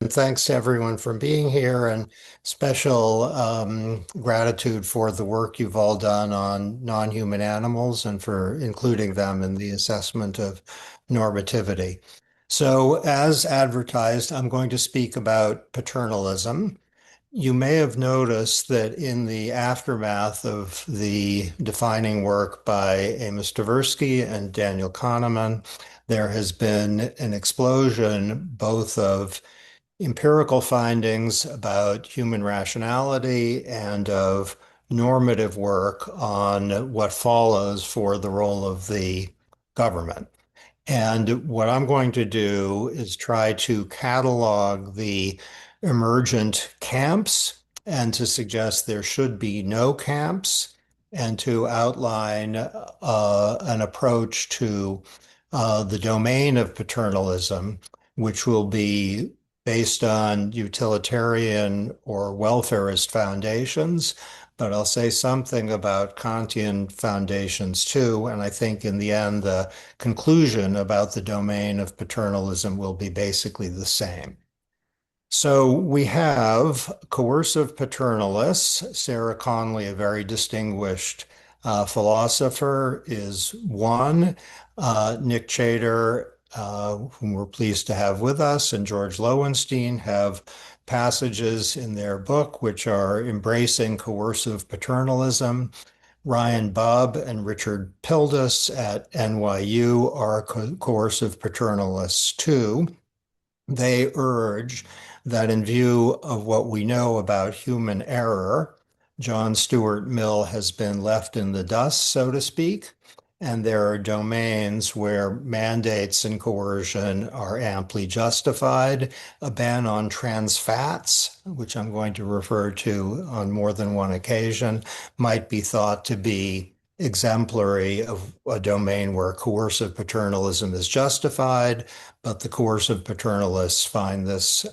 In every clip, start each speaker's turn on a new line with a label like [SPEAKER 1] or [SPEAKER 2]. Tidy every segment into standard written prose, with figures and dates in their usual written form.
[SPEAKER 1] and thanks to everyone for being here, and special gratitude for the work you've all done on non-human animals and for including them in the assessment of normativity. So, as advertised, I'm going to speak about paternalism. You may have noticed that in the aftermath of the defining work by Amos Tversky and Daniel Kahneman, there has been an explosion both of empirical findings about human rationality and of normative work on what follows for the role of the government. And what I'm going to do is try to catalog the emergent camps and to suggest there should be no camps and to outline an approach to the domain of paternalism, which will be based on utilitarian or welfarist foundations. But I'll say something about Kantian foundations too. And I think in the end, the conclusion about the domain of paternalism will be basically the same. So we have coercive paternalists. Sarah Conley, a very distinguished philosopher, is one. Nick Chater, whom we're pleased to have with us, and George Lowenstein have passages in their book which are embracing coercive paternalism. Ryan Bubb and Richard Pildes at NYU are coercive paternalists too. They urge that in view of what we know about human error, John Stuart Mill has been left in the dust, so to speak, and there are domains where mandates and coercion are amply justified. A ban on trans fats, which I'm going to refer to on more than one occasion, might be thought to be exemplary of a domain where coercive paternalism is justified, but the coercive paternalists find this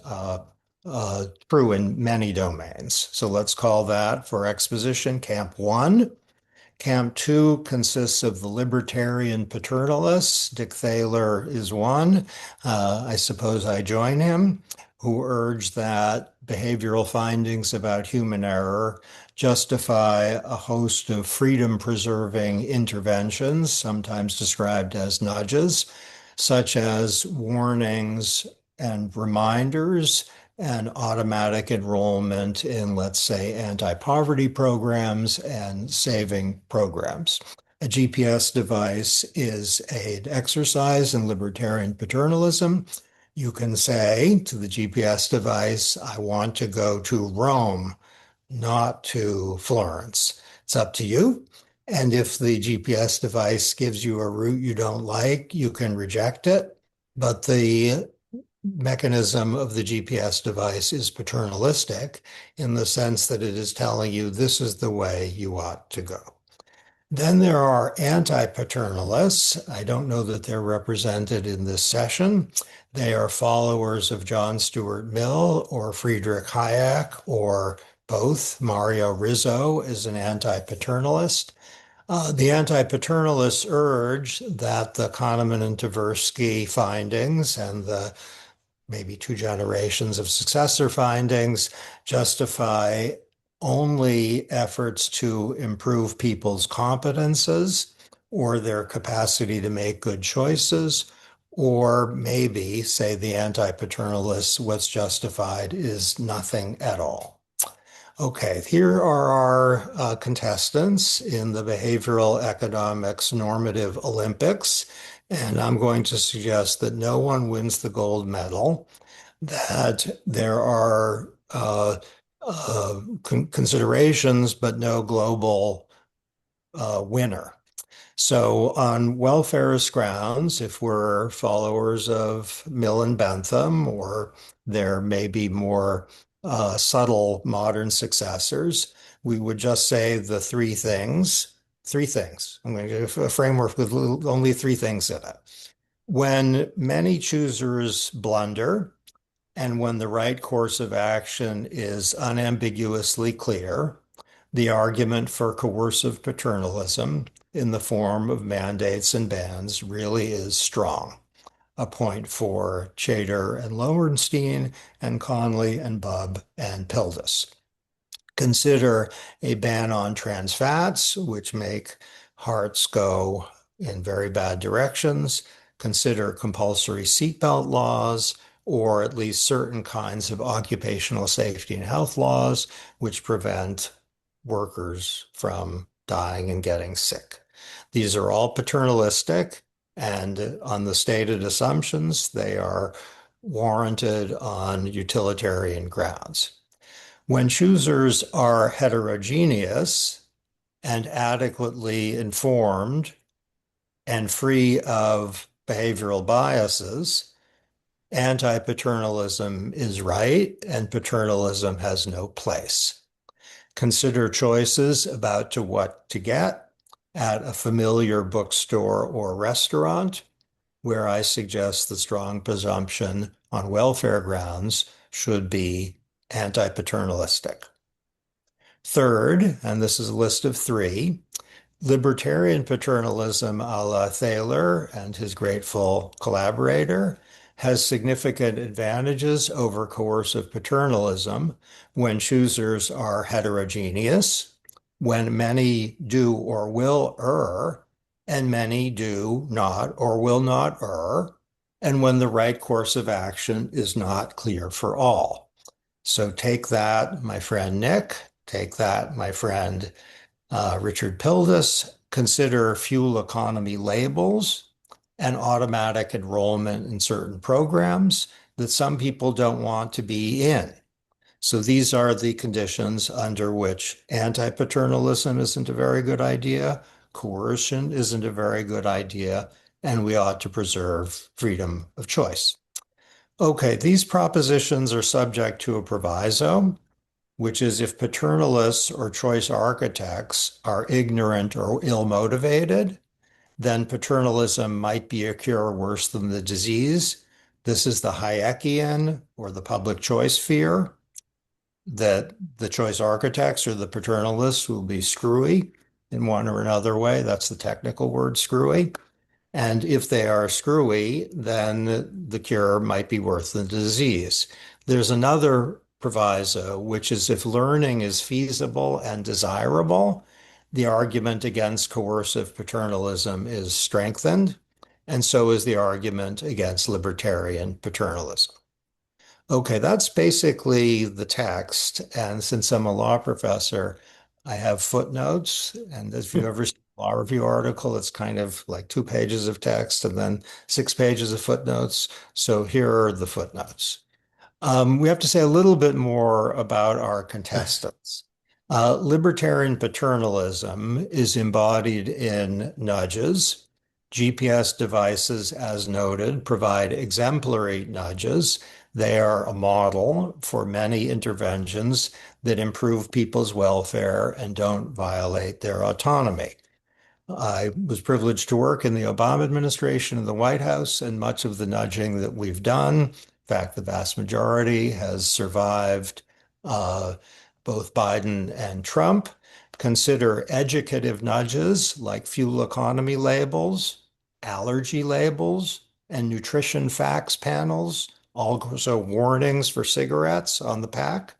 [SPEAKER 1] true in many domains. So let's call that, for exposition, Camp 1. Camp 2 consists of the libertarian paternalists. Dick Thaler is one. I suppose I join him, who urge that behavioral findings about human error justify a host of freedom-preserving interventions, sometimes described as nudges, such as warnings and reminders and automatic enrollment in, let's say, anti-poverty programs and saving programs. A GPS device is an exercise in libertarian paternalism. You can say to the GPS device, I want to go to Rome, not to Florence. It's up to you. And if the GPS device gives you a route you don't like, you can reject it. But the mechanism of the GPS device is paternalistic in the sense that it is telling you this is the way you ought to go. Then there are anti-paternalists. I don't know that they're represented in this session. They are followers of John Stuart Mill or Friedrich Hayek or both. Mario Rizzo is an anti-paternalist. The anti-paternalists urge that the Kahneman and Tversky findings and the maybe two generations of successor findings justify only efforts to improve people's competences or their capacity to make good choices, or maybe, say the anti-paternalists, what's justified is nothing at all. Okay, here are our contestants in the behavioral economics normative Olympics. And I'm going to suggest that no one wins the gold medal, that there are considerations, but no global winner. So on welfarist grounds, if we're followers of Mill and Bentham, or there may be more subtle modern successors, we would just say the three things. Three things. I'm going to give a framework with only three things in it. When many choosers blunder, and when the right course of action is unambiguously clear, the argument for coercive paternalism in the form of mandates and bans really is strong. a point for Chater and Lowenstein, and Conley and Bubb and Pildes. Consider a ban on trans fats, which make hearts go in very bad directions. Consider compulsory seatbelt laws, or at least certain kinds of occupational safety and health laws, which prevent workers from dying and getting sick. These are all paternalistic, and on the stated assumptions, they are warranted on utilitarian grounds. When choosers are heterogeneous and adequately informed and free of behavioral biases, anti-paternalism is right and paternalism has no place. Consider choices about what to get at a familiar bookstore or restaurant, where I suggest the strong presumption on welfare grounds should be anti-paternalistic. Third, and this is a list of three, libertarian paternalism a la Thaler and his grateful collaborator has significant advantages over coercive paternalism when choosers are heterogeneous, when many do or will err, and many do not or will not err, and when the right course of action is not clear for all. So take that, my friend Nick. Take that, my friend Richard Pildes. Consider fuel economy labels and automatic enrollment in certain programs that some people don't want to be in. So these are the conditions under which anti-paternalism isn't a very good idea, coercion isn't a very good idea, and we ought to preserve freedom of choice. Okay, these propositions are subject to a proviso, which is if paternalists or choice architects are ignorant or ill-motivated, then paternalism might be a cure worse than the disease. This is the Hayekian or the public choice fear that the choice architects or the paternalists will be screwy in one or another way. That's the technical word, screwy. And if they are screwy, then the cure might be worse than the disease. There's another proviso, which is if learning is feasible and desirable, the argument against coercive paternalism is strengthened, and so is the argument against libertarian paternalism. Okay, that's basically the text. And since I'm a law professor, I have footnotes. And if you ever see a law review article, it's kind of like 2 pages of text and then 6 pages of footnotes. So here are the footnotes. We have to say a little bit more about our contestants. Libertarian paternalism is embodied in nudges. GPS devices, as noted, provide exemplary nudges. They are a model for many interventions that improve people's welfare and don't violate their autonomy. I was privileged to work in the Obama administration in the White House, and much of the nudging that we've done, in fact, the vast majority has survived both Biden and Trump. Consider educative nudges like fuel economy labels, allergy labels, and nutrition facts panels, also warnings for cigarettes on the pack.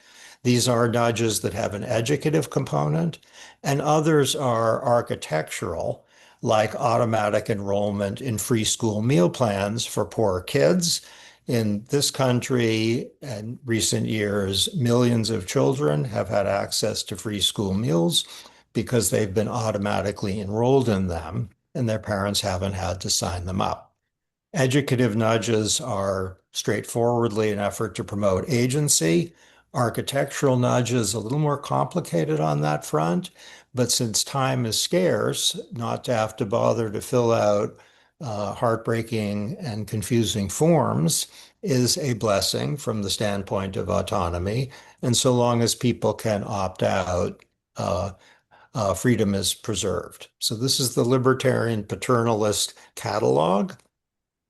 [SPEAKER 1] These are nudges that have an educative component, and others are architectural, like automatic enrollment in free school meal plans for poor kids. In this country, in recent years, millions of children have had access to free school meals because they've been automatically enrolled in them, and their parents haven't had to sign them up. Educative nudges are straightforwardly an effort to promote agency. Architectural nudges a little more complicated on that front, but since time is scarce, not to have to bother to fill out heartbreaking and confusing forms is a blessing from the standpoint of autonomy. And so long as people can opt out, freedom is preserved. So this is the libertarian paternalist catalog.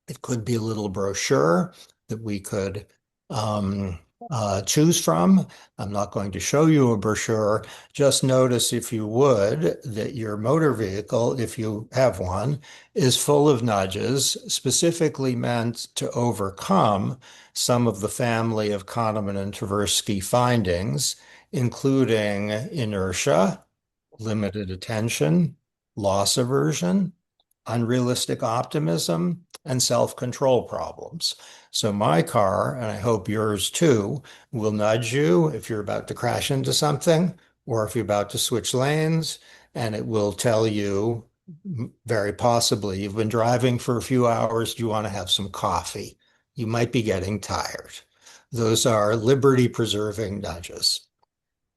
[SPEAKER 1] It could be a little brochure that we could choose from. I'm not going to show you a brochure. Just notice, if you would, that your motor vehicle, if you have one, is full of nudges specifically meant to overcome some of the family of Kahneman and Tversky findings, including inertia, limited attention, loss aversion, unrealistic optimism, and self-control problems. So my car, and I hope yours too, will nudge you if you're about to crash into something or if you're about to switch lanes, and it will tell you, very possibly, you've been driving for a few hours, do you want to have some coffee? You might be getting tired. Those are liberty-preserving nudges.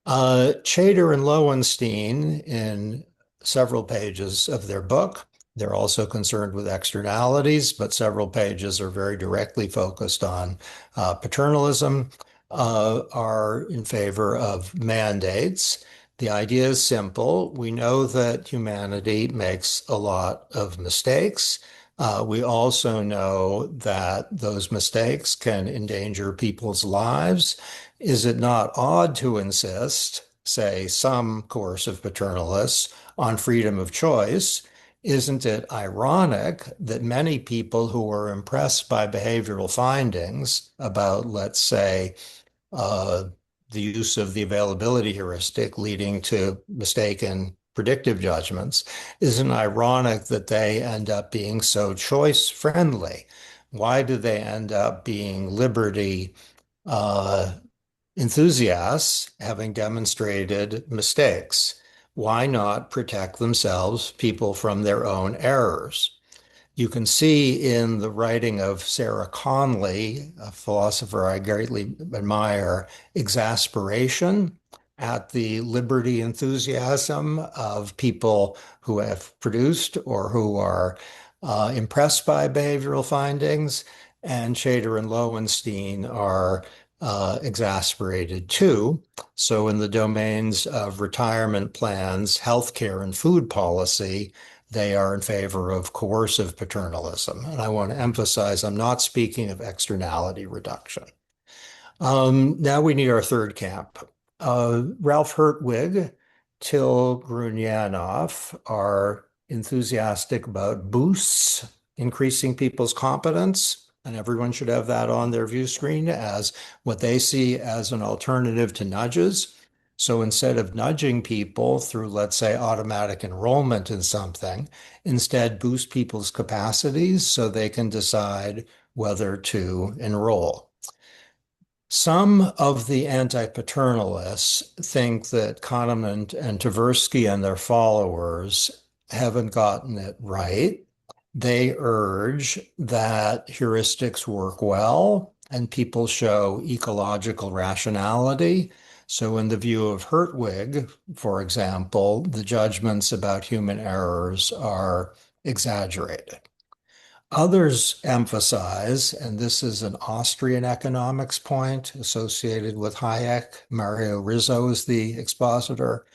[SPEAKER 1] Chater and Lowenstein, in several pages of their book, they're also concerned with externalities, but several pages are very directly focused on paternalism, are in favor of mandates. The idea is simple. We know that humanity makes a lot of mistakes. We also know that those mistakes can endanger people's lives. Is it not odd to insist, say, some coercive paternalists, on freedom of choice? Isn't it ironic that many people who are impressed by behavioral findings about, let's say, uh, the use of the availability heuristic leading to mistaken predictive judgments, isn't ironic that they end up being so choice friendly? Why do they end up being liberty uh, enthusiasts, having demonstrated mistakes? Why not protect themselves, people, from their own errors? You can see in the writing of Sarah Conley, a philosopher I greatly admire, exasperation at the liberty enthusiasm of people who have produced or who are impressed by behavioral findings. And Chater and Lowenstein are exasperated too. So, in the domains of retirement plans, healthcare, and food policy, they are in favor of coercive paternalism. And I want to emphasize, I'm not speaking of externality reduction. Now we need our third camp. Ralph Hertwig, Till Grunyanov are enthusiastic about boosts, increasing people's competence, and everyone should have that on their view screen as what they see as an alternative to nudges. So instead of nudging people through, let's say, automatic enrollment in something, instead boost people's capacities so they can decide whether to enroll. Some of the anti-paternalists think that Kahneman and Tversky and their followers haven't gotten it right. They urge that heuristics work well and people show ecological rationality. So, in the view of Hertwig, for example, the judgments about human errors are exaggerated. Others emphasize, and this is an Austrian economics point associated with Hayek. Mario Rizzo is the expositor,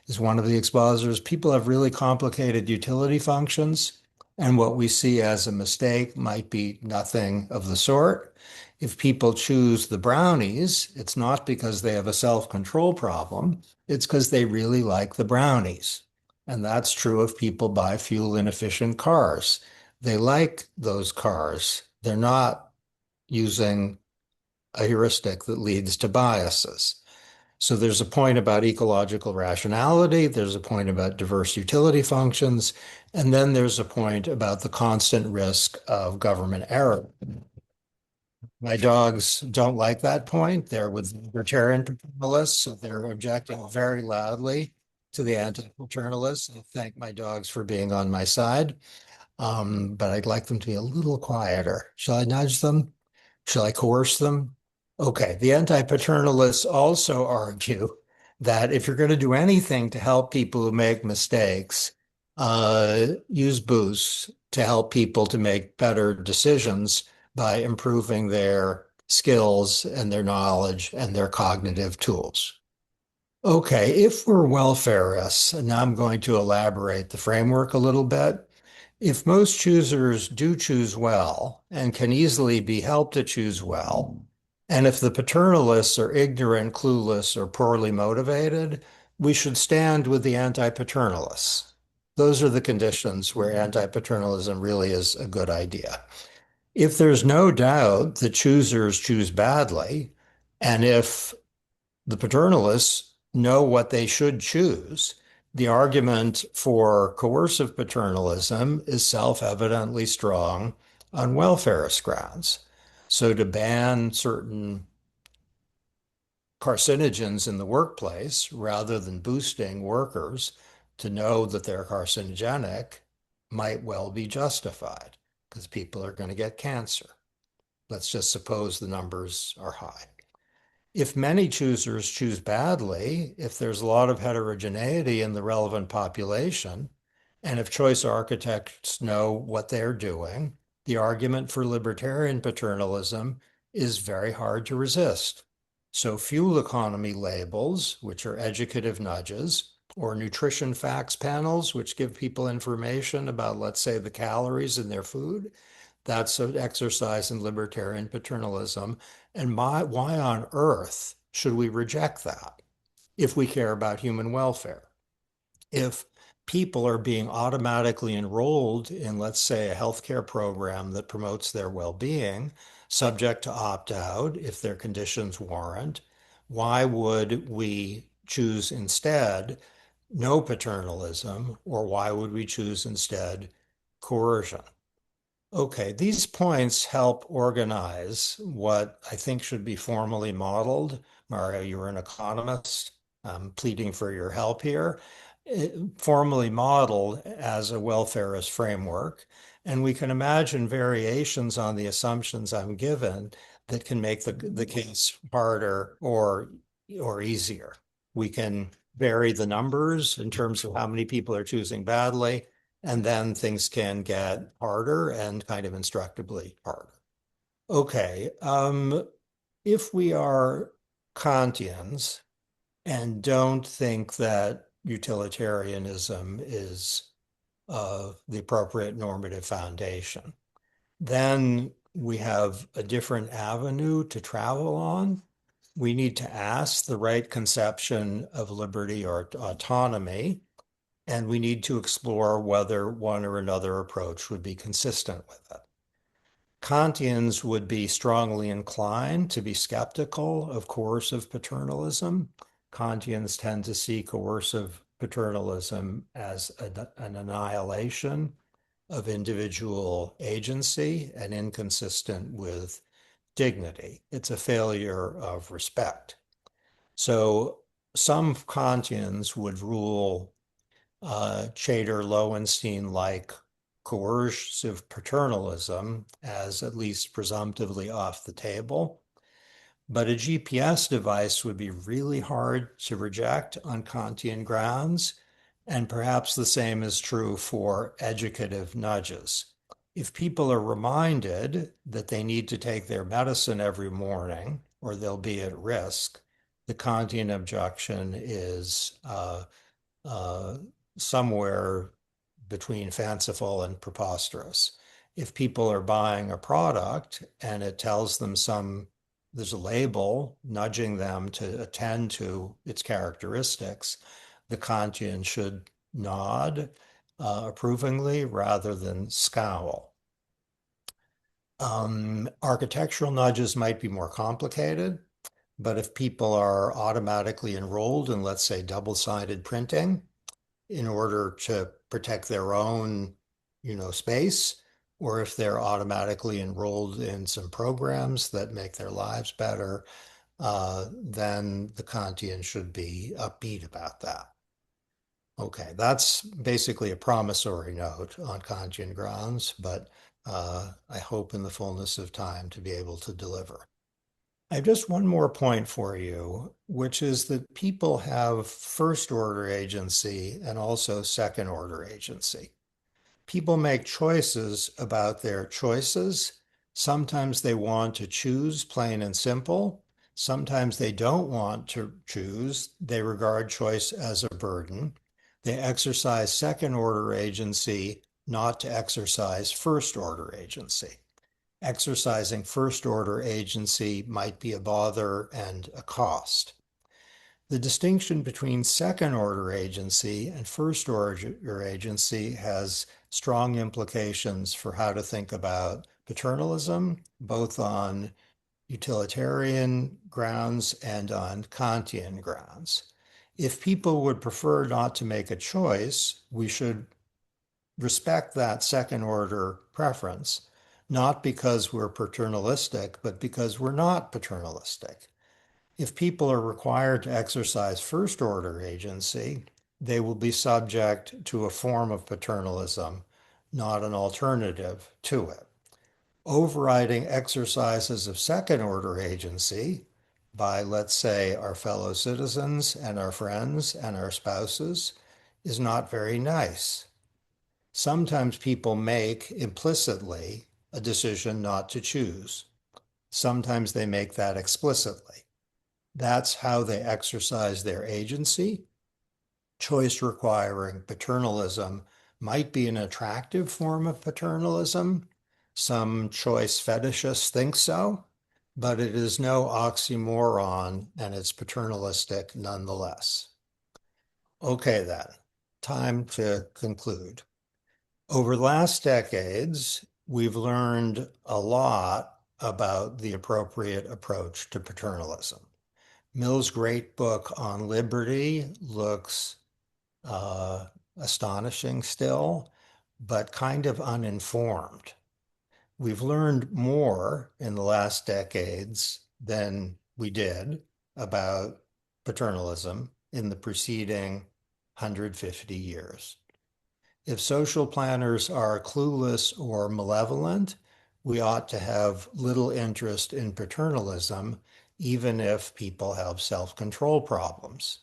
[SPEAKER 1] is one of the expositors. People have really complicated utility functions, and what we see as a mistake might be nothing of the sort. If people choose the brownies, it's not because they have a self-control problem, it's because they really like the brownies. And that's true if people buy fuel inefficient cars. They like those cars. They're not using a heuristic that leads to biases. So there's a point about ecological rationality, there's a point about diverse utility functions, and then there's a point about the constant risk of government error. My dogs don't like that point. They're with libertarian paternalists, so they're objecting very loudly to the anti-paternalists. I thank my dogs for being on my side. But I'd like them to be a little quieter. Shall I nudge them? Shall I coerce them? Okay. The anti-paternalists also argue that if you're going to do anything to help people who make mistakes, use boosts to help people to make better decisions by improving their skills and their knowledge and their cognitive tools. Okay, if we're welfareists, and now I'm going to elaborate the framework a little bit. If most choosers do choose well and can easily be helped to choose well, And if the paternalists are ignorant, clueless, or poorly motivated, we should stand with the anti-paternalists. Those are the conditions where anti-paternalism really is a good idea. If there's no doubt that choosers choose badly, and if the paternalists know what they should choose, the argument for coercive paternalism is self-evidently strong on welfarist grounds. So to ban certain carcinogens in the workplace rather than boosting workers to know that they're carcinogenic might well be justified because people are going to get cancer. Let's just suppose the numbers are high. If many choosers choose badly, if there's a lot of heterogeneity in the relevant population, and if choice architects know what they're doing, the argument for libertarian paternalism is very hard to resist. So fuel economy labels, which are educative nudges, or nutrition facts panels, which give people information about, let's say, the calories in their food, that's an exercise in libertarian paternalism. And why on earth should we reject that if we care about human welfare? If people are being automatically enrolled in, let's say, a healthcare program that promotes their well-being, subject to opt-out if their conditions warrant, why would we choose instead no paternalism, or why would we choose instead coercion? Okay, these points help organize what I think should be formally modeled. Mario, you're an economist. I'm pleading for your help here. Formally modeled as a welfarist framework. And we can imagine variations on the assumptions I'm given that can make the case harder or easier. We can vary the numbers in terms of how many people are choosing badly, and then things can get harder and kind of instructively harder. Okay, if we are Kantians and don't think that utilitarianism is the appropriate normative foundation, then we have a different avenue to travel on. We need to ask the right conception of liberty or autonomy, and we need to explore whether one or another approach would be consistent with it. Kantians would be strongly inclined to be skeptical of coercive paternalism. Kantians tend to see coercive paternalism as an annihilation of individual agency and inconsistent with dignity. It's a failure of respect. So some Kantians would rule Chater-Lowenstein-like coercive paternalism as at least presumptively off the table. But a GPS device would be really hard to reject on Kantian grounds, and perhaps the same is true for educative nudges. If people are reminded that they need to take their medicine every morning or they'll be at risk, the Kantian objection is uh, somewhere between fanciful and preposterous. If people are buying a product and it tells them there's a label nudging them to attend to its characteristics, the Kantian should nod approvingly rather than scowl. Architectural nudges might be more complicated, but if people are automatically enrolled in, let's say, double-sided printing, in order to protect their own, space, or if they're automatically enrolled in some programs that make their lives better, then the Kantian should be upbeat about that. Okay, that's basically a promissory note on Kantian grounds, but I hope in the fullness of time to be able to deliver. I have just one more point for you, which is that people have first order agency and also second order agency. People make choices about their choices. Sometimes they want to choose plain and simple. Sometimes they don't want to choose. They regard choice as a burden. They exercise second order agency, not to exercise first order agency. exercising first order agency might be a bother and a cost. The distinction between second order agency and first order agency has strong implications for how to think about paternalism, both on utilitarian grounds and on Kantian grounds. If people would prefer not to make a choice, we should respect that second order preference, not because we're paternalistic, but because we're not paternalistic. If people are required to exercise first order agency, they will be subject to a form of paternalism, not an alternative to it. Overriding exercises of second order agency by, let's say, our fellow citizens and our friends and our spouses is not very nice. Sometimes people make implicitly a decision not to choose. Sometimes they make that explicitly. That's how they exercise their agency. Choice requiring paternalism might be an attractive form of paternalism. Some choice fetishists think so, but it is no oxymoron and it's paternalistic nonetheless. Okay, then, time to conclude. Over the last decades, we've learned a lot about the appropriate approach to paternalism. Mill's great book on liberty looks astonishing still, but kind of uninformed. We've learned more in the last decades than we did about paternalism in the preceding 150 years. If social planners are clueless or malevolent, we ought to have little interest in paternalism, even if people have self-control problems.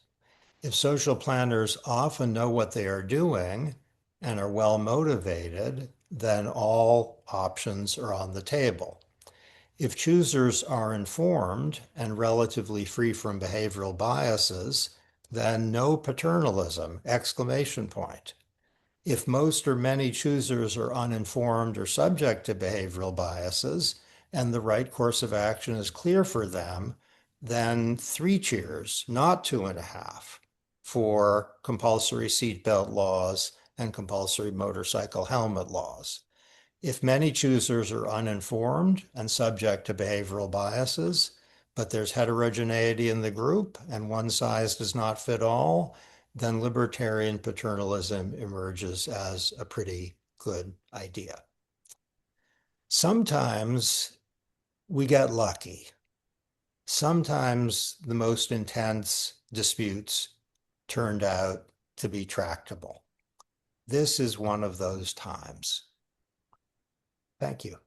[SPEAKER 1] If social planners often know what they are doing and are well motivated, then all options are on the table. If choosers are informed and relatively free from behavioral biases, then no paternalism, exclamation point. If most or many choosers are uninformed or subject to behavioral biases, and the right course of action is clear for them, then 3 cheers, not 2.5, for compulsory seatbelt laws and compulsory motorcycle helmet laws. If many choosers are uninformed and subject to behavioral biases, but there's heterogeneity in the group and one size does not fit all, then libertarian paternalism emerges as a pretty good idea. Sometimes we get lucky. Sometimes the most intense disputes turned out to be tractable. This is one of those times. Thank you.